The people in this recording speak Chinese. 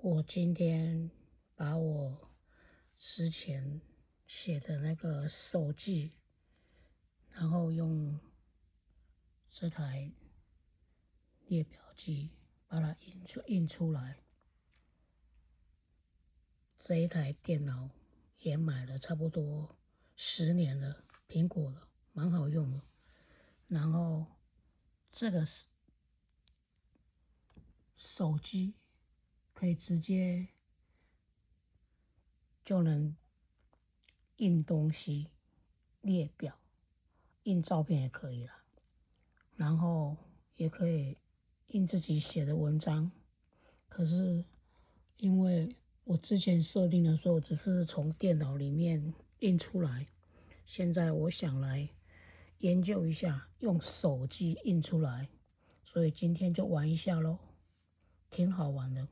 我今天把我之前写的那个手记，然后用这台列表机把它印出来。这一台电脑也买了差不多10年了，苹果了，蛮好用的。然后这个手机可以直接就能印东西，列表，印照片也可以啦。然后也可以印自己写的文章。可是因为我之前设定的时候只是从电脑里面印出来，现在我想来研究一下用手机印出来，所以今天就玩一下咯，挺好玩的。